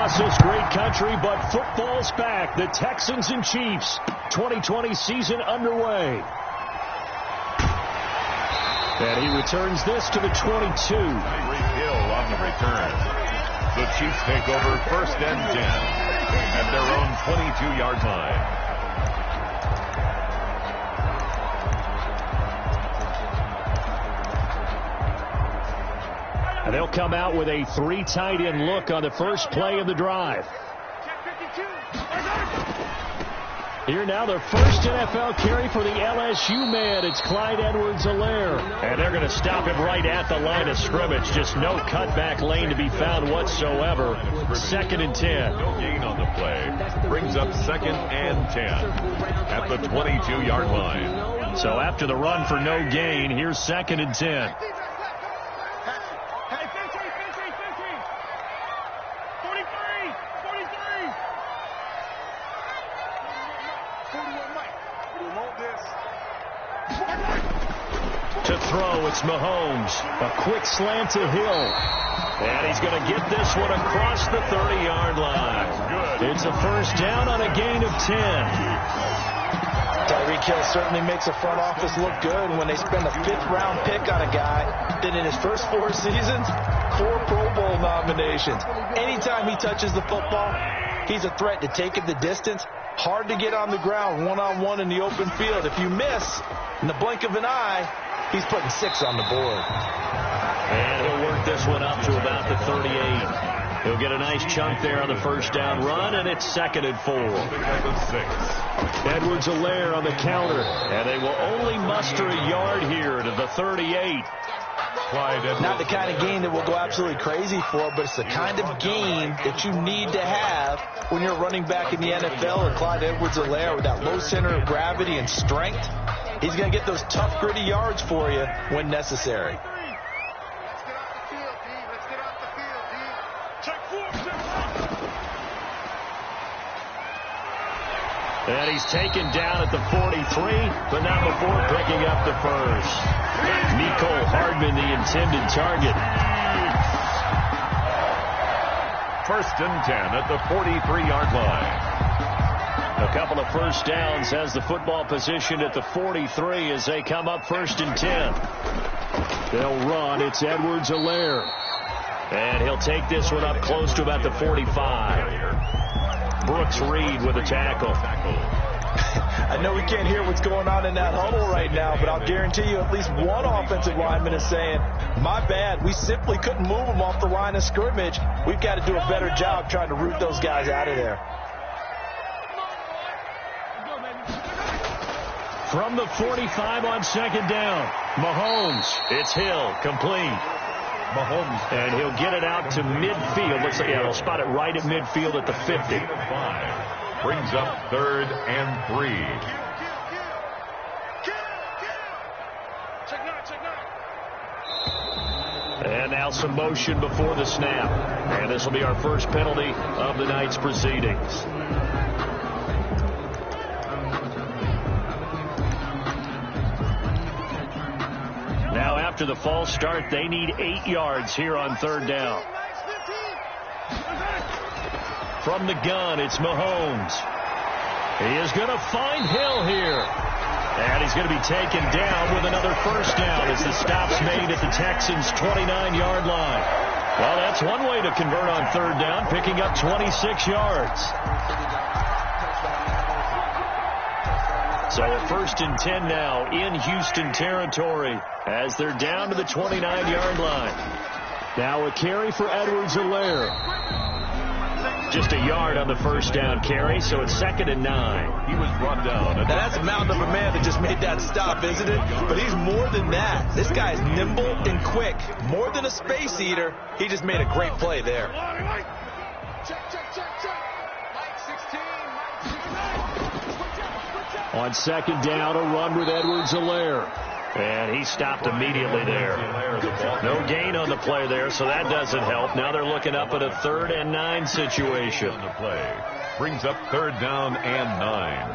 across this great country, but football's back. The Texans and Chiefs, 2020 season underway. And he returns this to the 22. Great hill on the return. The Chiefs take over 1st and 10 at their own 22-yard line. And they'll come out with a 3 tight end look on the first play of the drive. Here now, their first NFL carry for the LSU man. It's Clyde Edwards-Helaire. And they're going to stop him right at the line of scrimmage. Just no cutback lane to be found whatsoever. 2nd and 10. No gain on the play. Brings up 2nd and 10 at the 22-yard line. So after the run for no gain, here's 2nd and 10. To throw, it's Mahomes. A quick slant to Hill. And he's going to get this one across the 30-yard line. It's a first down on a gain of 10. Tyreek Hill certainly makes the front office look good when they spend a 5th-round pick on a guy. Then in his first 4 seasons, 4 Pro Bowl nominations. Anytime he touches the football, he's a threat to take it the distance. Hard to get on the ground one-on-one in the open field. If you miss, in the blink of an eye, he's putting 6 on the board. And he'll work this one up to about the 38. He'll get a nice chunk there on the first down run, and it's 2nd and 4. Edwards-Helaire on the counter, and they will only muster a yard here to the 38. Not the kind of game that we'll go absolutely crazy for, but it's the kind of game that you need to have when you're running back in the NFL. And Clyde Edwards-Helaire, with that low center of gravity and strength, he's going to get those tough, gritty yards for you when necessary. And he's taken down at the 43, but not before picking up the first. Mecole Hardman, the intended target. 1st and 10 at the 43-yard line. A couple of first downs has the football position at the 43 as they come up 1st and 10. They'll run. It's Edwards-Helaire. And he'll take this one up close to about the 45. Brooks Reed with a tackle. I know we can't hear what's going on in that huddle right now, but I'll guarantee you at least one offensive lineman is saying, my bad, we simply couldn't move them off the line of scrimmage. We've got to do a better job trying to root those guys out of there. From the 45 on 2nd down, Mahomes. It's Hill, complete. Mahomes, and he'll get it out to midfield. Looks like he'll spot it right at midfield at the 50. Brings up 3rd and 3. And now some motion before the snap. And this will be our first penalty of the night's proceedings. Now after the false start, they need 8 yards here on 3rd down. From the gun, it's Mahomes. He is going to find Hill here. And he's going to be taken down with another first down as the stop's made at the Texans' 29-yard line. Well, that's one way to convert on 3rd down, picking up 26 yards. So a 1st and 10 now in Houston territory as they're down to the 29-yard line. Now a carry for Edwards-Helaire. Just a yard on the first down carry, so it's 2nd and 9. He was brought down. Now that's a mountain of a man that just made that stop, isn't it? But he's more than that. This guy's nimble and quick. More than a space eater, he just made a great play there. On 2nd down, a run with Edwards-Helaire. And he stopped immediately there. No gain on the play there, so that doesn't help. Now they're looking up at a 3rd and 9 situation. The play brings up 3rd down and 9.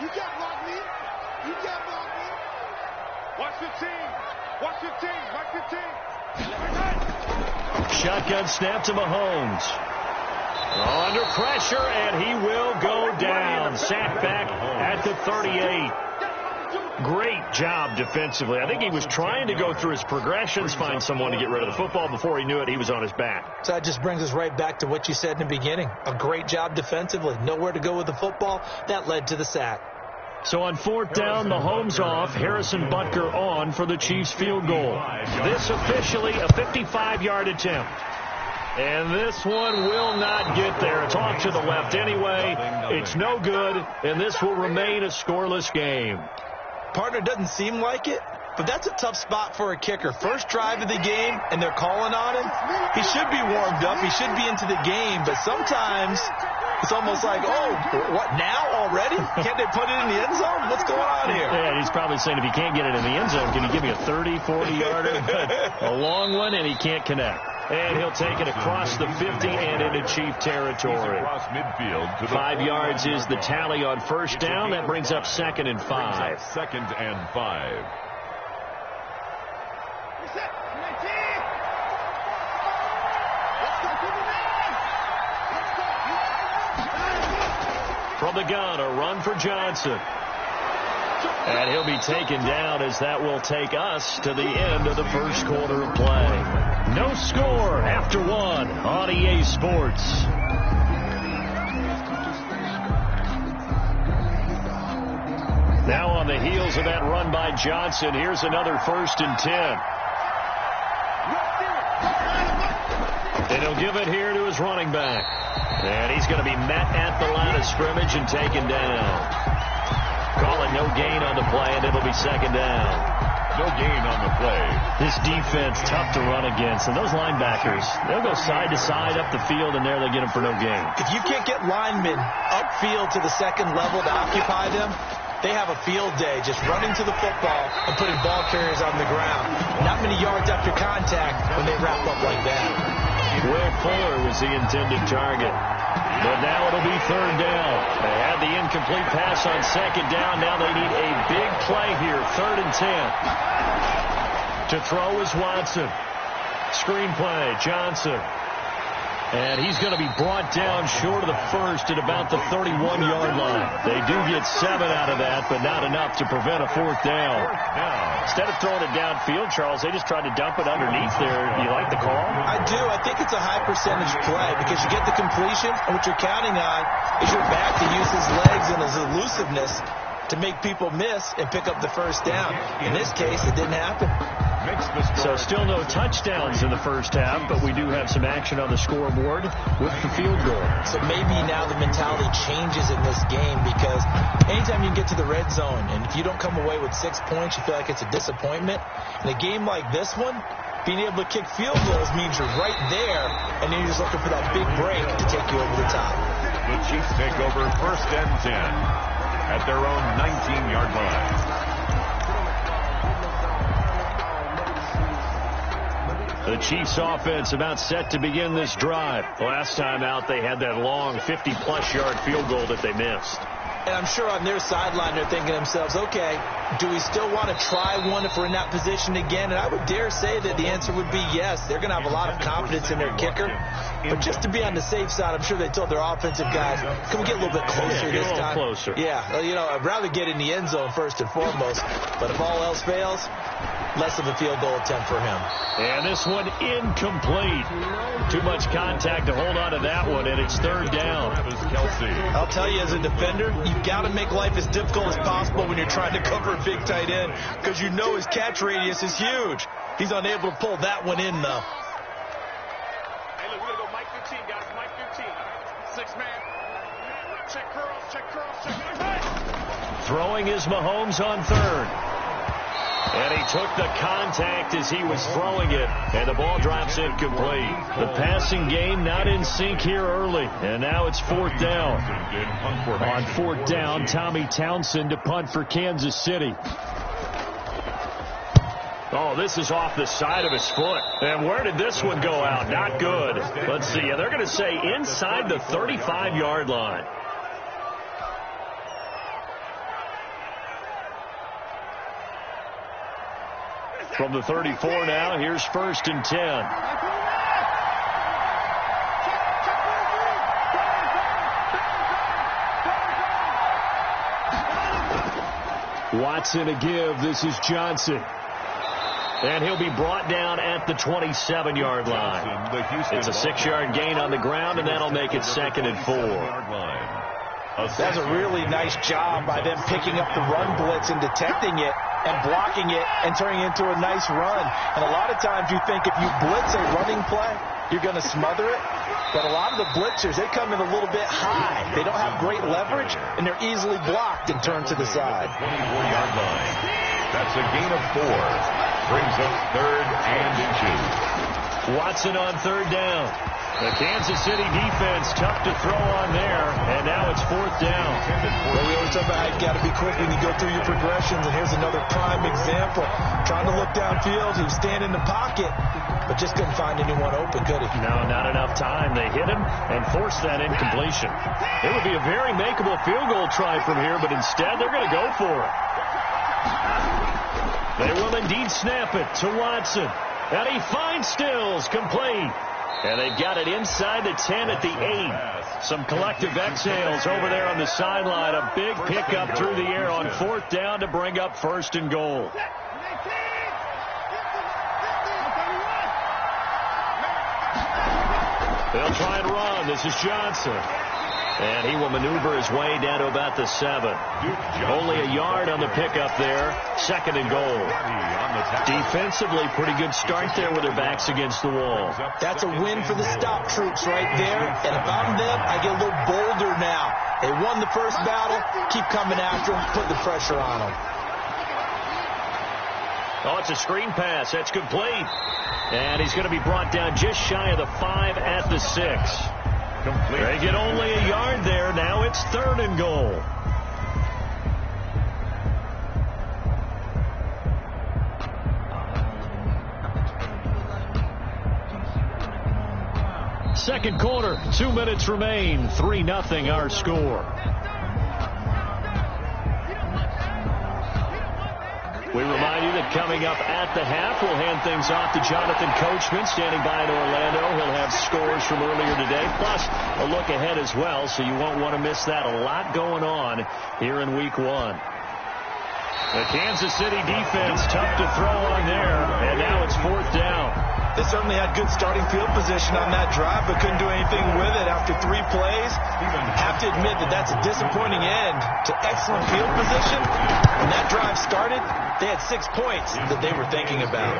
You got block me. Watch the team. Watch the team. Watch the team. Shotgun snap to Mahomes. Under pressure, and he will go down. Sacked back at the 38. Great job defensively. I think he was trying to go through his progressions, find someone to get rid of the football. Before he knew it, he was on his back. So that just brings us right back to what you said in the beginning. A great job defensively. Nowhere to go with the football. That led to the sack. So on fourth down, Mahomes off, Harrison Butker on for the Chiefs field goal. This officially a 55-yard attempt. And this one will not get there. It's off to the left anyway. It's no good, and this will remain a scoreless game. Partner, doesn't seem like it, but that's a tough spot for a kicker. First drive of the game, and they're calling on him. He should be warmed up. He should be into the game, but sometimes it's almost like, oh, what, now already? Can't they put it in the end zone? What's going on here? Yeah, he's probably saying if he can't get it in the end zone, can you give me a 30, 40-yarder? A long one, and he can't connect. And he'll take it across the 50 and into Chief territory. Across midfield to 5 yards is the tally on first down. That brings up 2nd and 5. 2nd and 5. From the gun, a run for Johnson. And he'll be taken down as that will take us to the end of the first quarter of play. No score after 1 on EA Sports. Now on the heels of that run by Johnson, here's another 1st and 10. And he'll give it here to his running back. And he's going to be met at the line of scrimmage and taken down. Call it no gain on the play, and it'll be 2nd down. No gain on the play. This defense, tough to run against. And those linebackers, they'll go side to side up the field, and there they get them for no gain. If you can't get linemen upfield to the second level to occupy them, they have a field day just running to the football and putting ball carriers on the ground. Not many yards after contact when they wrap up like that. Will Fuller was the intended target. But now it'll be 3rd down. They had the incomplete pass on 2nd down. Now they need a big play here. 3rd and 10. To throw is Watson. Screen play, Johnson. And he's going to be brought down short of the first at about the 31-yard line. They do get 7 out of that, but not enough to prevent a 4th down. Instead of throwing it downfield, Charles, they just tried to dump it underneath there. Do you like the call? I do. I think it's a high percentage play because you get the completion, and what you're counting on is your back to use his legs and his elusiveness to make people miss and pick up the 1st down. In this case, it didn't happen. So still no touchdowns in the first half, but we do have some action on the scoreboard with the field goal. So maybe now the mentality changes in this game because anytime you get to the red zone, and if you don't come away with 6 points, you feel like it's a disappointment. In a game like this one, being able to kick field goals means you're right there, and then you're just looking for that big break to take you over the top. The Chiefs take over 1st and 10 at their own 19-yard line. The Chiefs offense about set to begin this drive. Last time out, they had that long 50-plus yard field goal that they missed. And I'm sure on their sideline, they're thinking to themselves, okay, do we still want to try one if we're in that position again? And I would dare say that the answer would be yes. They're going to have a lot of confidence in their kicker. But just to be on the safe side, I'm sure they told their offensive guys, can we get a little bit closer this time? Closer. Yeah, you know, I'd rather get in the end zone first and foremost. But if all else fails, less of a field goal attempt for him. And this one incomplete. Too much contact to hold on to that one, and it's 3rd down. I'll tell you, as a defender, you've got to make life as difficult as possible when you're trying to cover a big tight end because you know his catch radius is huge. He's unable to pull that one in, though. Hey, look, we're going to go Mike 15, guys. Mike 15. 6-man. Check curls, check curls, check curls. Throwing is Mahomes on 3rd. And he took the contact as he was throwing it, and the ball drops incomplete. The passing game not in sync here early, and now it's 4th down. On 4th down, Tommy Townsend to punt for Kansas City. Oh, this is off the side of his foot. And where did this one go out? Not good. Let's see. They're going to say inside the 35-yard line. From the 34 now, here's 1st and 10. Watson a give. This is Johnson. And he'll be brought down at the 27-yard line. It's a 6-yard gain on the ground, and that'll make it 2nd and 4. That's a really nice job by them picking up the run blitz and detecting it and blocking it and turning it into a nice run. And a lot of times you think if you blitz a running play, you're going to smother it. But a lot of the blitzers, they come in a little bit high. They don't have great leverage, and they're easily blocked and turned to the side. 24-yard line. That's a gain of 4. Brings up 3rd and inches. Watson on 3rd down. The Kansas City defense tough to throw on there, and now it's 4th down. Well, we always talk about how you got to be quick when you go through your progressions, and here's another prime example. Trying to look downfield, he was standing in the pocket, but just couldn't find anyone open, could he? No, not enough time. They hit him and forced that incompletion. It would be a very makeable field goal try from here, but instead they're going to go for it. They will indeed snap it to Watson. And he finds Stills, complete. And they've got it inside the 10 at the 8. Some collective exhales over there on the sideline. A big pickup through the air on 4th down to bring up 1st and goal. They'll try and run. This is Johnson. And he will maneuver his way down to about the 7. Only a yard on the pickup there. 2nd and goal. Defensively, pretty good start there with their backs against the wall. That's a win for the stop troops right there. And if I'm them, I get a little bolder now. They won the first battle. Keep coming after them. Put the pressure on them. Oh, it's a screen pass. That's complete. And he's going to be brought down just shy of the 5 at the 6. Complete. They get only a yard there. Now it's 3rd and goal. Second quarter, 2 minutes remain. 3-0 our score. We remind you that coming up at the half, we'll hand things off to Jonathan Coachman, standing by in Orlando. He'll have scores from earlier today, plus a look ahead as well, so you won't want to miss that. A lot going on here in Week 1. The Kansas City defense tough to throw on there, and now it's 4th down. They certainly had good starting field position on that drive, but couldn't do anything with it after 3 plays. Have to admit that that's a disappointing end to excellent field position. When that drive started, they had 6 points that they were thinking about.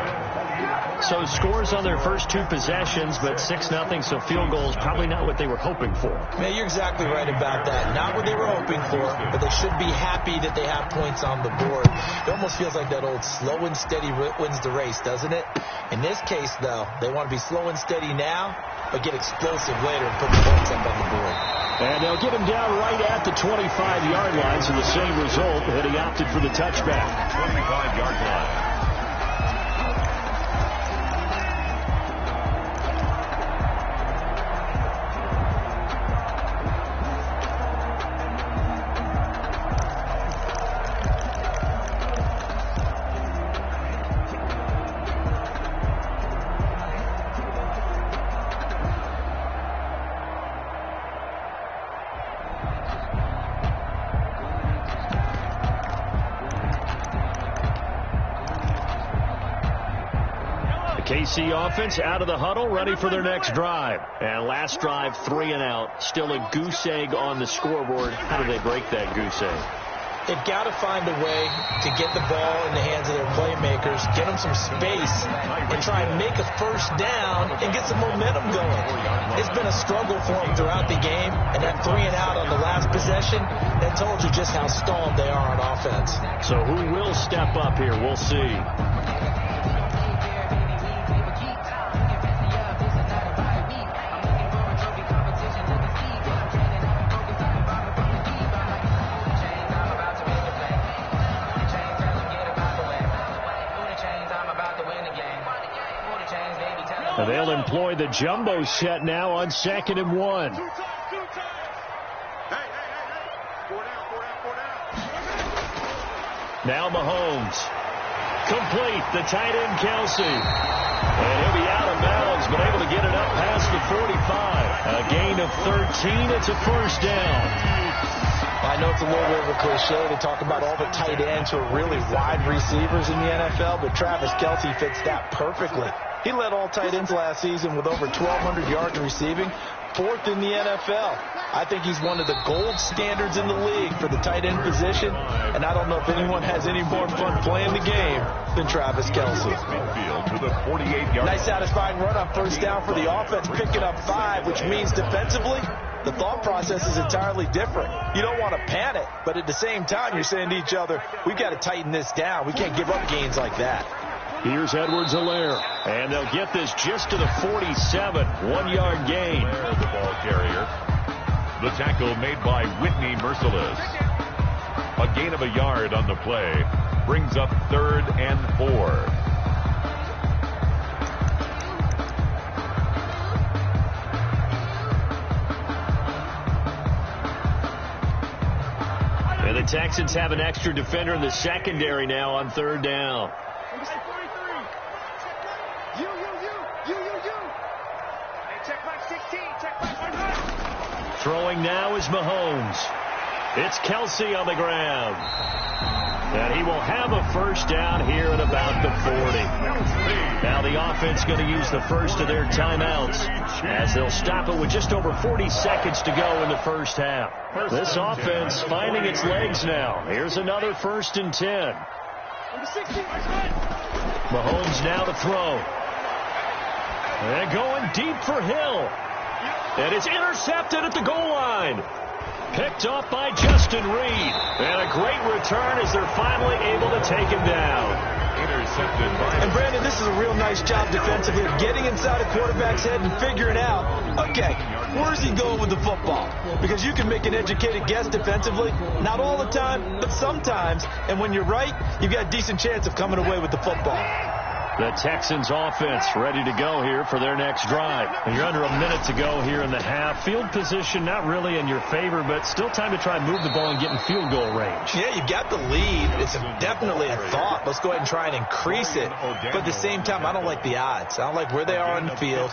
So scores on their first 2 possessions, but 6-0, so field goals probably not what they were hoping for. Man, you're exactly right about that. Not what they were hoping for, but they should be happy that they have points on the board. It almost feels like that old slow and steady wins the race, doesn't it? In this case, though, they want to be slow and steady now, but get explosive later and put the points up on the board. And they'll get him down right at the 25-yard line, so the same result, but he opted for the touchback. 25-yard line. KC offense out of the huddle, ready for their next drive. And last drive, 3 and out. Still a goose egg on the scoreboard. How do they break that goose egg? They've got to find a way to get the ball in the hands of their playmakers, get them some space, and try and make a first down and get some momentum going. It's been a struggle for them throughout the game, and that 3 and out on the last possession, that told you just how stalled they are on offense. So who will step up here? We'll see. They'll employ the jumbo set now on 2nd and 1. Now Mahomes. Complete, the tight end, Kelsey. And he'll be out of bounds, but able to get it up past the 45. A gain of 13. It's a first down. I know it's a little bit of a cliche to talk about all the tight ends who are really wide receivers in the NFL, but Travis Kelce fits that perfectly. He led all tight ends last season with over 1,200 yards receiving, 4th in the NFL. I think he's one of the gold standards in the league for the tight end position, and I don't know if anyone has any more fun playing the game than Travis Kelce. Nice satisfying run on first down for the offense, picking up 5, which means defensively, the thought process is entirely different. You don't want to panic, but at the same time, you're saying to each other, we've got to tighten this down. We can't give up gains like that. Here's Edwards-Helaire, and they'll get this just to the 47, 1-yard gain. The ball carrier. The tackle made by Whitney Merciless. A gain of a yard on the play brings up 3rd and 4. And the Texans have an extra defender in the secondary now on 3rd down. Throwing now is Mahomes. It's Kelsey on the ground. And he will have a first down here at about the 40. Now the offense going to use the first of their timeouts as they'll stop it with just over 40 seconds to go in the first half. This offense finding its legs now. Here's another 1st and 10. Mahomes now to throw. And going deep for Hill. And it's intercepted at the goal line. Picked off by Justin Reed. And a great return as they're finally able to take him down. Intercepted by... And Brandon, this is a real nice job defensively of getting inside a quarterback's head and figuring out, okay, where's he going with the football? Because you can make an educated guess defensively. Not all the time, but sometimes. And when you're right, you've got a decent chance of coming away with the football. The Texans offense ready to go here for their next drive. And you're under a minute to go here in the half. Field position not really in your favor, but still time to try and move the ball and get in field goal range. Yeah, you got the lead. It's definitely a thought. Let's go ahead and try and increase it. But at the same time, I don't like the odds. I don't like where they are on the field.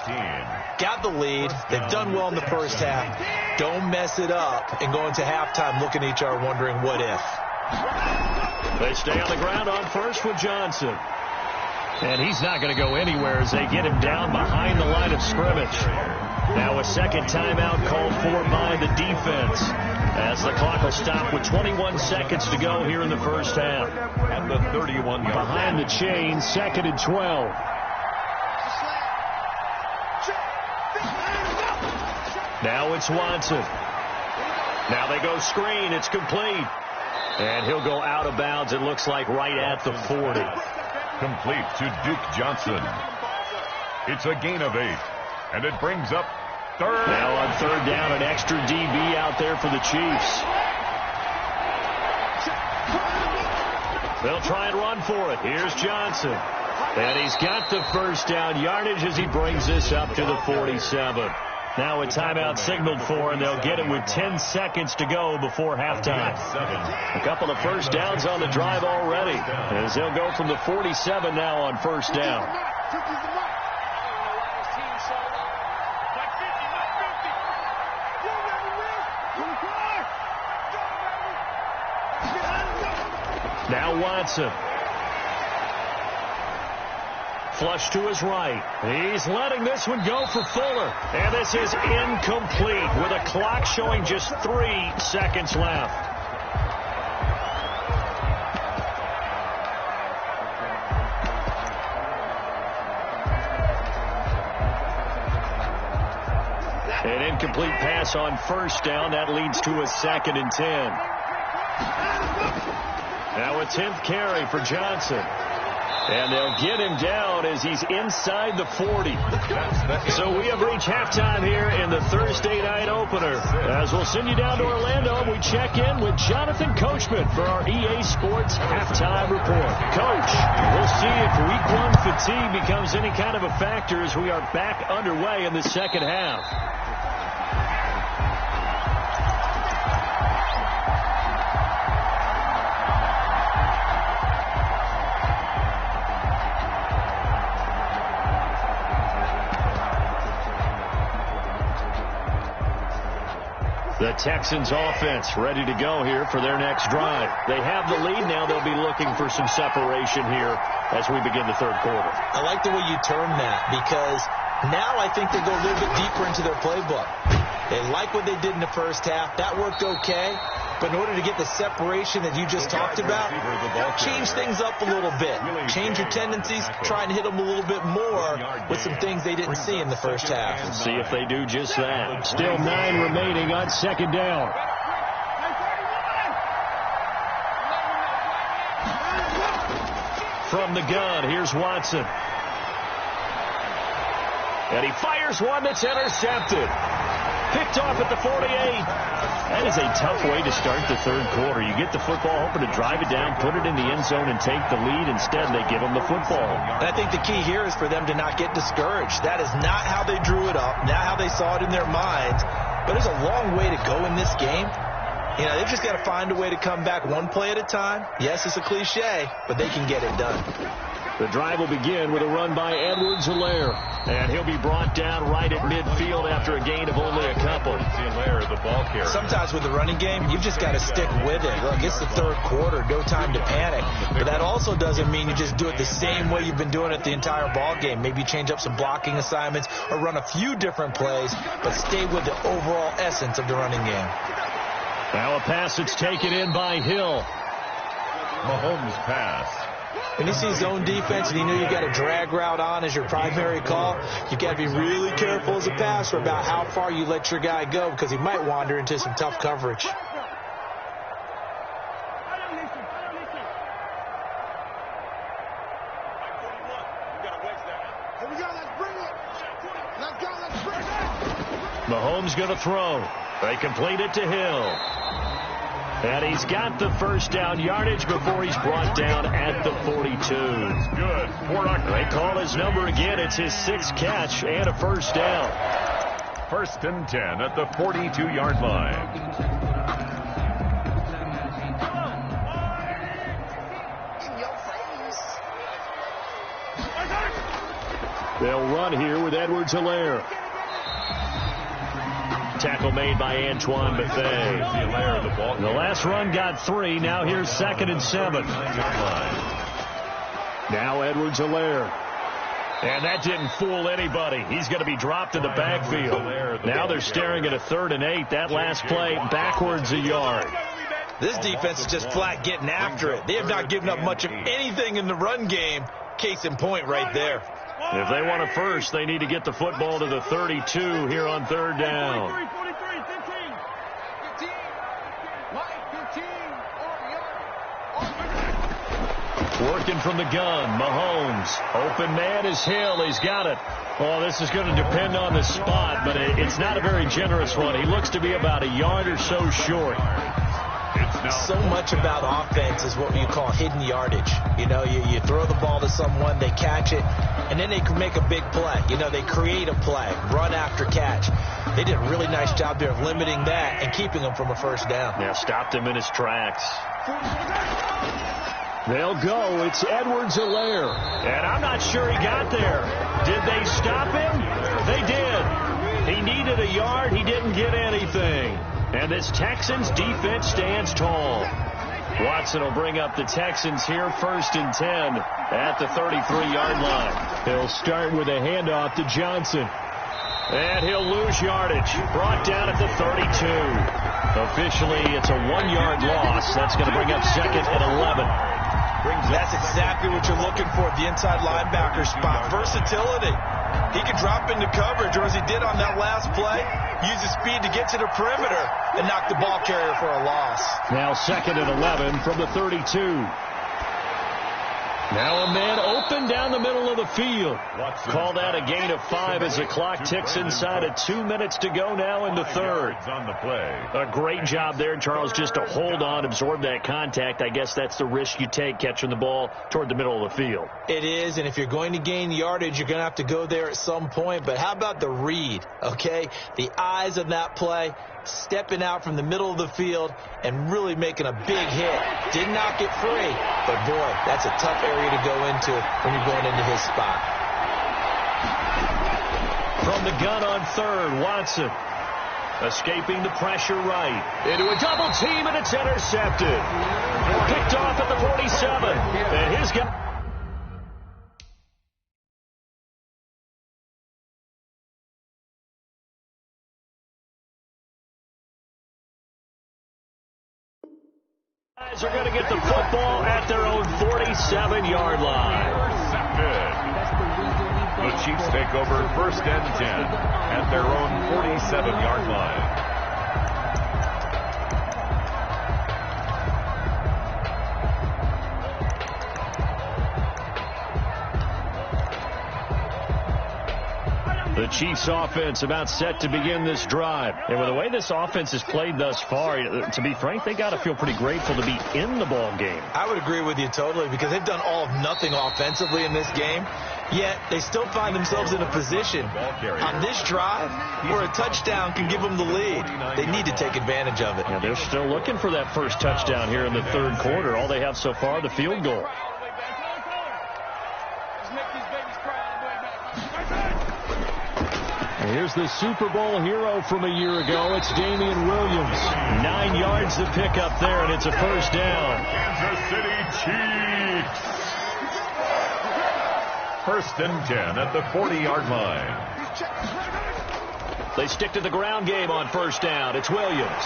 Got the lead. They've done well in the first half. Don't mess it up and go into halftime looking at each other wondering what if. They stay on the ground on first with Johnson. And he's not going to go anywhere as they get him down behind the line of scrimmage. Now a second timeout called for by the defense as the clock will stop with 21 seconds to go here in the first half. At the 31 behind the chain, 2nd and 12. Now it's Watson. Now they go screen. It's complete. And he'll go out of bounds, it looks like, right at the 40. Complete to Duke Johnson. It's a gain of 8. And it brings up 3rd. Now on 3rd down, an extra DB out there for the Chiefs. They'll try and run for it. Here's Johnson. And he's got the first down yardage as he brings this up to the 47. Now a timeout signaled for, and they'll get it with 10 seconds to go before halftime. A couple of first downs on the drive already, as they'll go from the 47 now on first down. Now Watson. Flush to his right. He's letting this one go for Fuller. And this is incomplete with a clock showing just 3 seconds left. An incomplete pass on first down. That leads to a 2nd and 10. Now a 10th carry for Johnson. And they'll get him down as he's inside the 40. So we have reached halftime here in the Thursday night opener. As we'll send you down to Orlando, we check in with Jonathan Coachman for our EA Sports Halftime Report. Coach, we'll see if Week 1 fatigue becomes any kind of a factor as we are back underway in the second half. The Texans offense ready to go here for their next drive. They have the lead now. They'll be looking for some separation here as we begin the third quarter. I like the way you term that, because now I think they go a little bit deeper into their playbook. They like what they did in the first half. That worked okay. But in order to get the separation that you just talked about, change things up a little bit. Change your tendencies, try and hit them a little bit more with some things they didn't see in the first half. Let's see if they do just that. Still 9 remaining on second down. From the gun, here's Watson. And he fires one that's intercepted. Picked off at the 48. That is a tough way to start the third quarter. You get the football, hoping to drive it down, put it in the end zone, and take the lead. Instead, they give them the football. And I think the key here is for them to not get discouraged. That is not how they drew it up, not how they saw it in their minds. But there's a long way to go in this game. You know, they've just got to find a way to come back one play at a time. Yes, it's a cliche, but they can get it done. The drive will begin with a run by Edwards-Helaire. And he'll be brought down right at midfield after a gain of only a couple. Helaire, the ball carrier. Sometimes with the running game, you've just got to stick with it. Look, it's the third quarter, no time to panic. But that also doesn't mean you just do it the same way you've been doing it the entire ball game. Maybe change up some blocking assignments or run a few different plays, but stay with the overall essence of the running game. Now a pass that's taken in by Hill. Mahomes pass. When you see zone defense and you know you've got a drag route on as your primary call, you've got to be really careful as a passer about how far you let your guy go, because he might wander into some tough coverage. Mahomes going to throw. They complete it to Hill. And he's got the first down yardage before he's brought down at the 42. Good. They call his number again. It's his 6th catch and a first down. 1st and 10 at the 42-yard line. They'll run here with Edwards-Helaire. Tackle made by Antoine Bethea. The last run got 3. Now here's 2nd and 7. Now Edwards-Helaire. And that didn't fool anybody. He's going to be dropped in the backfield. Now they're staring at a 3rd and 8. That last play backwards a yard. This defense is just flat getting after it. They have not given up much of anything in the run game. Case in point right there. If they want a first, they need to get the football to the 32 here on 3rd down. Working from the gun, Mahomes. Open man is Hill. He's got it. Oh, this is going to depend on the spot, but it's not a very generous one. He looks to be about a yard or so short. So much about offense is what you call hidden yardage. You know, you throw the ball to someone, they catch it, and then they can make a big play. You know, they create a play, run after catch. They did a really nice job there of limiting that and keeping him from a first down. Yeah, stopped him in his tracks. They'll go. It's Edwards-Helaire. And I'm not sure he got there. Did they stop him? They did. He needed a yard. He didn't get anything. And this Texans defense stands tall. Watson will bring up the Texans here 1st and 10 at the 33-yard line. He'll start with a handoff to Johnson. And he'll lose yardage. Brought down at the 32. Officially, it's a 1-yard loss. That's going to bring up 2nd and 11. That's exactly what you're looking for at the inside linebacker spot. Versatility. He can drop into coverage, or as he did on that last play, use his speed to get to the perimeter and knock the ball carrier for a loss. Now 2nd and 11 from the 32. Now a man open down the middle of the field. Call that a gain of 5 as the clock ticks inside of 2 minutes to go now in the third. On the play. A great job there, Charles, just to hold on, absorb that contact. I guess that's the risk you take catching the ball toward the middle of the field. It is, and if you're going to gain yardage, you're going to have to go there at some point. But how about the read, okay? The eyes of that play, stepping out from the middle of the field and really making a big hit. Did not get free, but boy, that's a tough area to go into when you're going into his spot. From the gun on 3rd, Watson. Escaping the pressure right. Into a double team, and it's intercepted. Picked off at the 47. And his guy... are going to get the football at their own 47-yard line. The Chiefs take over 1st and 10 at their own 47-yard line. The Chiefs offense about set to begin this drive. And with the way this offense has played thus far, to be frank, they got to feel pretty grateful to be in the ball game. I would agree with you totally, because they've done all of nothing offensively in this game, yet they still find themselves in a position on this drive where a touchdown can give them the lead. They need to take advantage of it. Yeah, they're still looking for that first touchdown here in the third quarter. All they have so far, the field goal. Here's the Super Bowl hero from a year ago. It's Damian Williams. 9 yards to pick up there, and it's a first down. Kansas City Chiefs. 1st and 10 at the 40-yard line. They stick to the ground game on first down. It's Williams.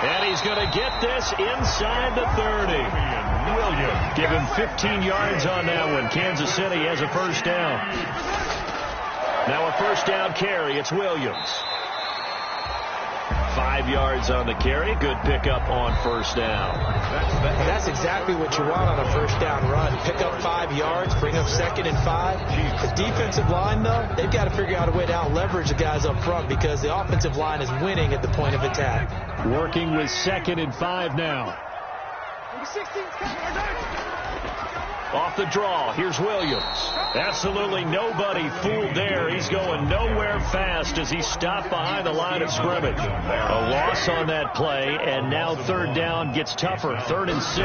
And he's going to get this inside the 30. Williams. Give him 15 yards on that one. Kansas City has a first down. Now a first down carry. It's Williams. 5 yards on the carry. Good pickup on first down. That's exactly what you want on a first down run. Pick up 5 yards, bring up 2nd and 5. The defensive line, though, they've got to figure out a way to out-leverage the guys up front because the offensive line is winning at the point of attack. Working with 2nd and 5 now. Off the draw, here's Williams. Absolutely nobody fooled there. He's going nowhere fast as he stopped behind the line of scrimmage. A loss on that play, and now third down gets tougher. 3rd and 6.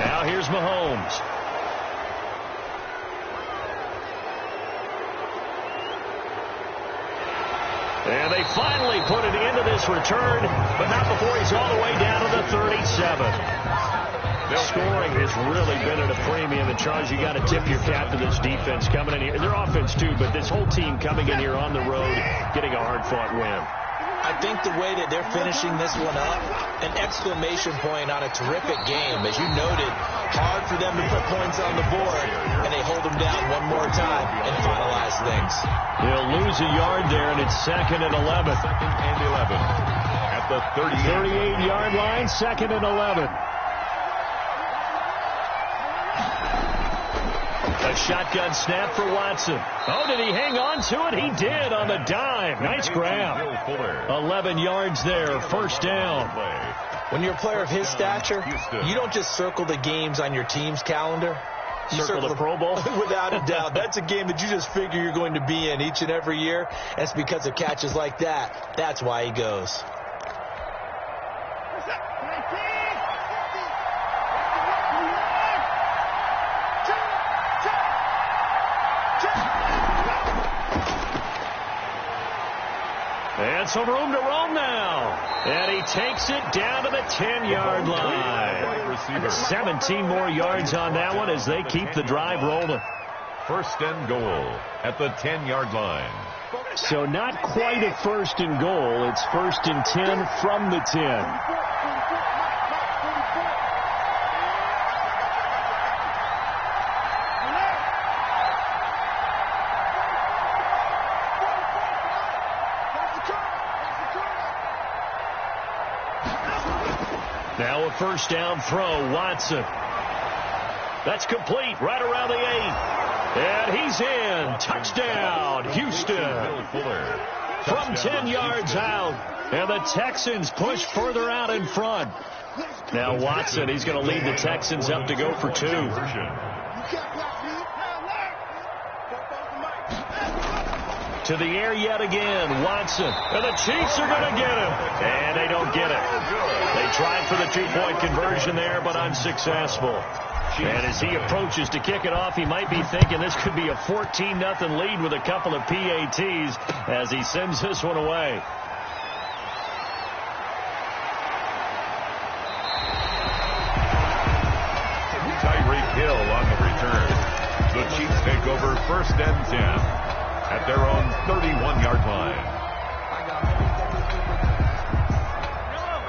Now here's Mahomes. And they finally put it into this return, but not before he's all the way down to the 37. Scoring has really been at a premium. And, Charles, you got to tip your cap to this defense coming in here. Their offense, too, but this whole team coming in here on the road, getting a hard-fought win. I think the way that they're finishing this one up, an exclamation point on a terrific game. As you noted, hard for them to put points on the board, and they hold them down one more time and finalize things. They'll lose a yard there, and it's 2nd and 11. 2nd and 11 at the 38-yard line, 2nd and 11. A shotgun snap for Watson. Oh, did he hang on to it? He did on the dime. Nice grab. 11 yards there. First down. When you're a player of his stature, you don't just circle the games on your team's calendar. You circle the Pro Bowl? Without a doubt. That's a game that you just figure you're going to be in each and every year. And it's because of catches like that. That's why he goes. And some room to roam now. And he takes it down to the 10-yard line. 17 more yards on that one as they keep the drive rolling. 1st and goal at the 10-yard line. So not quite a 1st and goal. It's 1st and 10 from the 10. Now a first down throw, Watson. That's complete, right around the 8. And he's in. Touchdown, Houston. From 10 yards out. And the Texans push further out in front. Now Watson, he's going to lead the Texans up to go for 2. To the air yet again, Watson. And the Chiefs are going to get him. And they don't get it. They tried for the 2-point conversion there, but unsuccessful. And as he approaches to kick it off, he might be thinking this could be a 14-0 lead with a couple of PATs as he sends this one away. The Chiefs take over 1st and 10 at their own 31-yard line.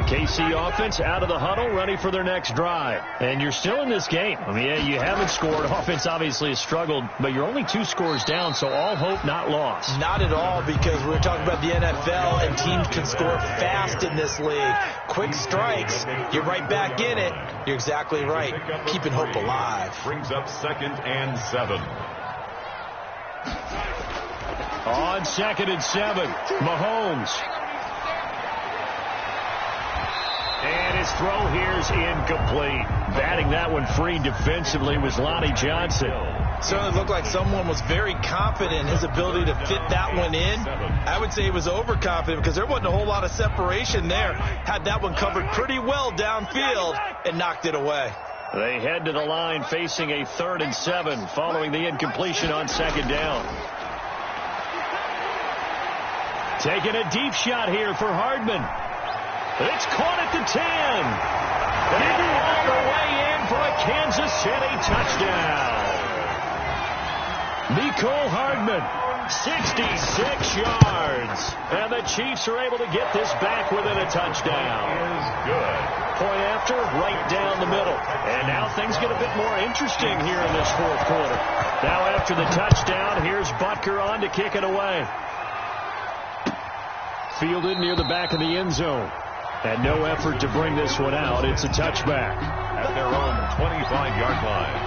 KC offense out of the huddle, ready for their next drive. And you're still in this game. I mean, yeah, you haven't scored. Offense obviously has struggled, but you're only 2 scores down, so all hope not lost. Not at all, because we're talking about the NFL, and teams can score fast in this league. Quick strikes, you're right back in it. You're exactly right. Keeping hope alive. Brings up 2nd and 7. On 2nd and 7, Mahomes. And his throw here is incomplete. Batting that one free defensively was Lonnie Johnson. Certainly looked like someone was very confident in his ability to fit that one in. I would say he was overconfident because there wasn't a whole lot of separation there. Had that one covered pretty well downfield and knocked it away. They head to the line facing a 3rd and 7 following the incompletion on 2nd down. Taking a deep shot here for Hardman. It's caught at the 10. And all the way in for a Kansas City touchdown. Mecole Hardman, 66 yards. And the Chiefs are able to get this back within a touchdown. Is good. Point after, right down the middle. And now things get a bit more interesting here in this 4th quarter. Now after the touchdown, here's Butker on to kick it away. Fielded near the back of the end zone. And no effort to bring this one out. It's a touchback. At their own 25-yard line.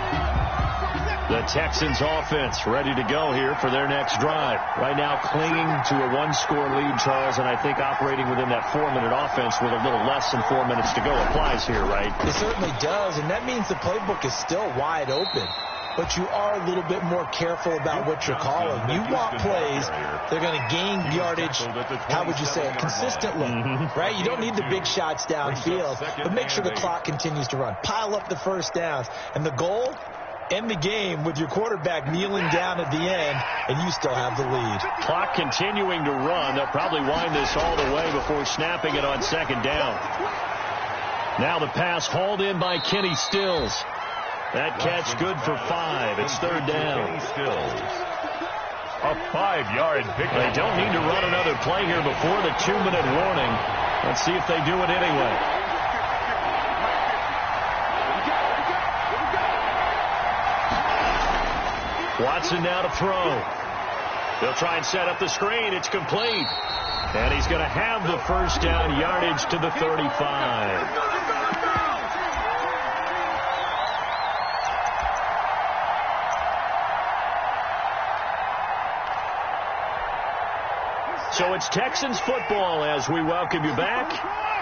The Texans offense ready to go here for their next drive. Right now clinging to a 1-score lead, Charles, and I think operating within that 4-minute offense with a little less than 4 minutes to go applies here, right? It certainly does, and that means the playbook is still wide open. But you are a little bit more careful about what you're calling. You want plays, they're going to gain yardage, how would you say it, consistently, right? You don't need the big shots downfield, but make sure the clock continues to run. Pile up the first downs. And the goal, end the game with your quarterback kneeling down at the end, and you still have the lead. Clock continuing to run. They'll probably wind this all the way before snapping it on 2nd down. Now the pass hauled in by Kenny Stills. That catch good for 5. It's 3rd down. A 5-yard pickup. They don't need to run another play here before the 2-minute warning. Let's see if they do it anyway. Watson now to throw. They'll try and set up the screen. It's complete. And he's going to have the 1st down yardage to the 35. So it's Texans football as we welcome you back.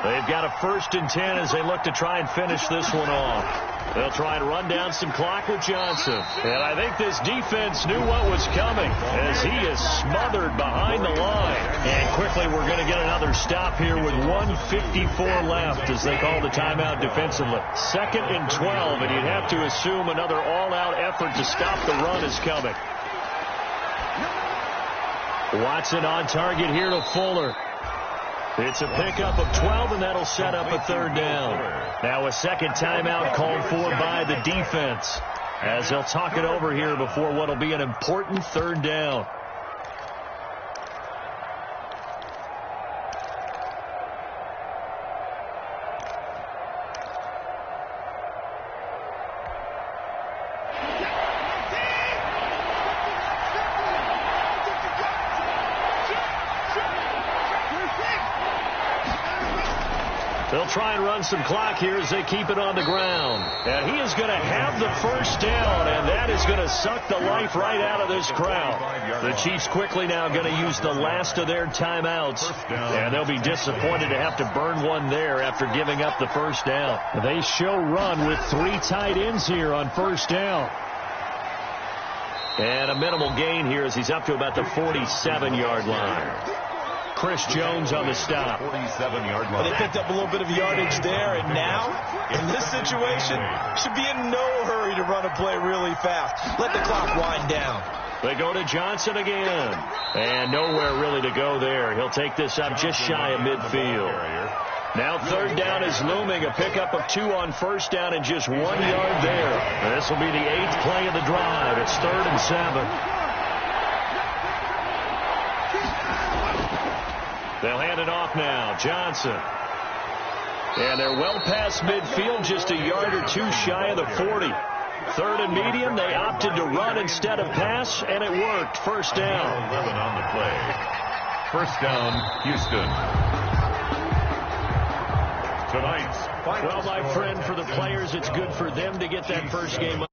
They've got a 1st and 10 as they look to try and finish this one off. They'll try and run down some clock with Johnson. And I think this defense knew what was coming as he is smothered behind the line. And quickly we're going to get another stop here with 1:54 left as they call the timeout defensively. 2nd and 12, and you'd have to assume another all-out effort to stop the run is coming. Watson on target here to Fuller. It's a pickup of 12, and that'll set up a 3rd down. Now a 2nd timeout called for by the defense as they'll talk it over here before what will be an important 3rd down. They'll try and run some clock here as they keep it on the ground. And he is going to have the 1st down, and that is going to suck the life right out of this crowd. The Chiefs quickly now going to use the last of their timeouts, and they'll be disappointed to have to burn one there after giving up the 1st down. They show run with 3 tight ends here on 1st down. And a minimal gain here as he's up to about the 47-yard line. Chris Jones on the stop. 47-yard line. They picked up a little bit of yardage there, and now, in this situation, should be in no hurry to run a play really fast. Let the clock wind down. They go to Johnson again. And nowhere really to go there. He'll take this up just shy of midfield. Now third down is looming. A pickup of 2 on first down and just 1 yard there. This will be the 8th play of the drive. It's 3rd and 7. They'll hand it off now. Johnson. And they're well past midfield, just a yard or 2 shy of the 40. 3rd and medium, they opted to run instead of pass, and it worked. First down. 11 on the play. First down, Houston. Tonight's Well, my friend, for the players, it's good for them to get that first game